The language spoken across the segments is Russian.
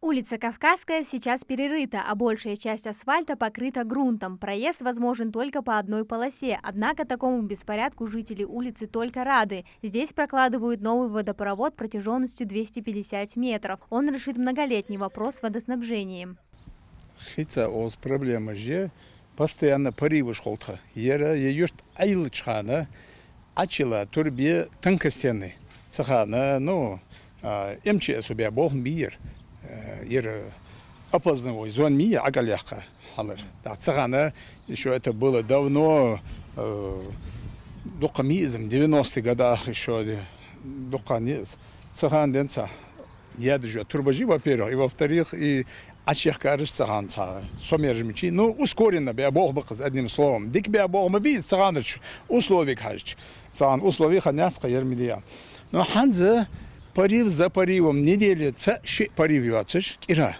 Улица Кавказская сейчас перерыта, а большая часть асфальта покрыта грунтом. Проезд возможен только по одной полосе, однако такому беспорядку жители улицы только рады. Здесь прокладывают новый водопровод протяженностью 250 метров. Он решит многолетний вопрос с водоснабжением. Проблема же постоянно поривыш холтха. Ера еюшт айлычхана ачила турбе тонкостенный. Цахана, МЧС у бог бир. Опоздновой звон ми агаляха халер. Да, цахана еще это было давно, духамизм, 90-х годах еще духаниз. Цахан денца. Я даже турбажи, во-первых, и во-вторых, и ачехкарыш цахан цаха. Сомержмичи, ускоренно бог бакыз одним словом. Дик бог маби цаханыч условик хаж. Цахан условик ханяска ермилия. Но ханза парив за паривом недели парививациш кира.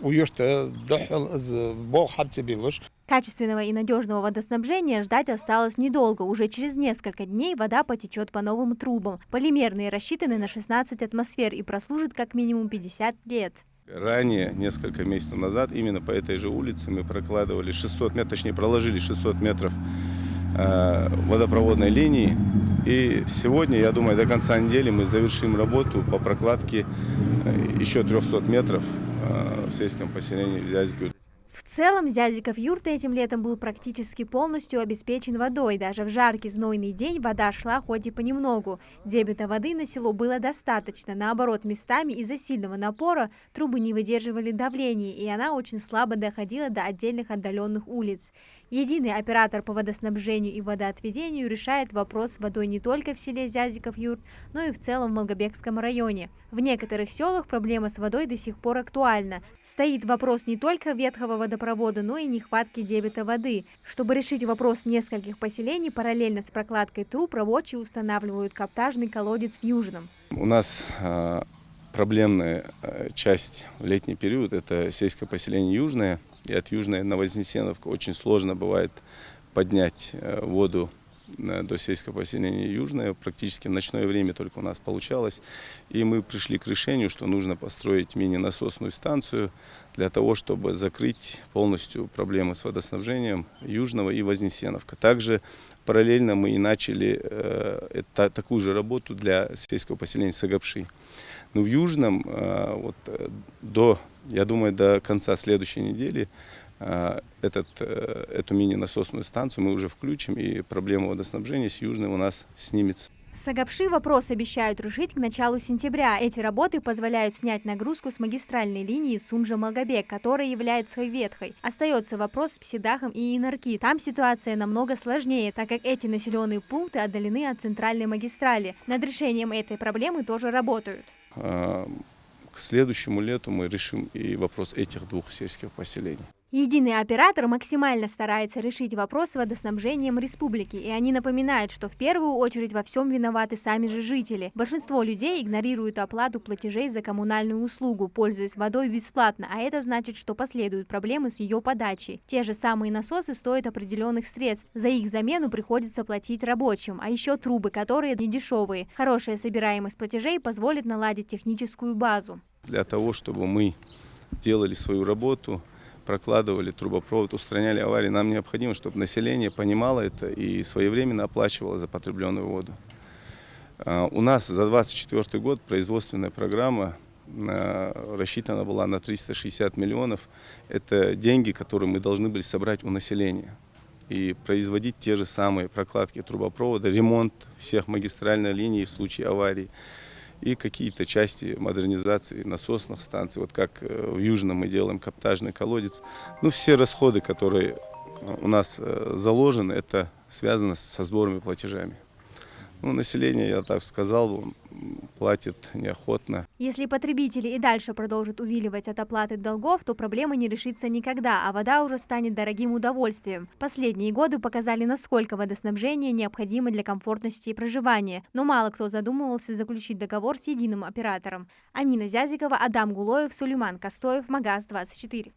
Уешта дохал бог хабцы билуш. Качественного и надежного водоснабжения ждать осталось недолго. Уже через несколько дней вода потечет по новым трубам. Полимерные рассчитаны на 16 атмосфер и прослужат как минимум 50 лет. Ранее, несколько месяцев назад, именно по этой же улице мы прокладывали 600 метров, точнее проложили 600 метров водопроводной линии. И сегодня, я думаю, до конца недели мы завершим работу по прокладке еще 300 метров в сельском поселении Зязиков. В целом, Зязиков-Юрта этим летом был практически полностью обеспечен водой. Даже в жаркий знойный день вода шла хоть и понемногу. Дебита воды на село было достаточно. Наоборот, местами из-за сильного напора трубы не выдерживали давления, и она очень слабо доходила до отдельных отдаленных улиц. Единый оператор по водоснабжению и водоотведению решает вопрос с водой не только в селе Зязиков-Юрт, но и в целом в Малгобекском районе. В некоторых селах проблема с водой до сих пор актуальна. Стоит вопрос не только ветхого водопровода, но и нехватки дебита воды. Чтобы решить вопрос нескольких поселений, параллельно с прокладкой труб рабочие устанавливают каптажный колодец в Южном. У нас проблемная часть в летний период – это сельское поселение Южное. И от Южной на Вознесеновку очень сложно бывает поднять воду до сельского поселения Южное. Практически в ночное время только у нас получалось. И мы пришли к решению, что нужно построить мини-насосную станцию для того, чтобы закрыть полностью проблемы с водоснабжением Южного и Вознесеновка. Также параллельно мы и начали такую же работу для сельского поселения Сагапши. Но в Южном я думаю, до конца следующей недели эту мини-насосную станцию мы уже включим, и проблема водоснабжения с Южным у нас снимется. Сагапши вопрос обещают решить к началу сентября. Эти работы позволяют снять нагрузку с магистральной линии Сунжа-Малгобек, которая является ветхой. Остается вопрос с Псидахом и Инарки. Там ситуация намного сложнее, так как эти населенные пункты отдалены от центральной магистрали. Над решением этой проблемы тоже работают. К следующему лету мы решим и вопрос этих двух сельских поселений. Единый оператор максимально старается решить вопрос с водоснабжением республики, и они напоминают, что в первую очередь во всем виноваты сами же жители. Большинство людей игнорируют оплату платежей за коммунальную услугу, пользуясь водой бесплатно, а это значит, что последуют проблемы с ее подачей. Те же самые насосы стоят определенных средств, за их замену приходится платить рабочим, а еще трубы, которые недешевые. Хорошая собираемость платежей позволит наладить техническую базу. Для того, чтобы мы делали свою работу, прокладывали трубопровод, устраняли аварии, нам необходимо, чтобы население понимало это и своевременно оплачивало за потребленную воду. У нас за 2024 год производственная программа рассчитана была на 360 миллионов. Это деньги, которые мы должны были собрать у населения и производить те же самые прокладки трубопровода, ремонт всех магистральных линий в случае аварии и какие-то части модернизации насосных станций. Вот как в Южном мы делаем каптажный колодец. Все расходы, которые у нас заложены, это связано со сборами платежами. Население, я так сказал, платит неохотно. Если потребители и дальше продолжат увиливать от оплаты долгов, то проблема не решится никогда, а вода уже станет дорогим удовольствием. Последние годы показали, насколько водоснабжение необходимо для комфортности проживания, но мало кто задумывался заключить договор с единым оператором. Амина Зязикова, Адам Гулоев, Сулейман Костоев, Магаз 24.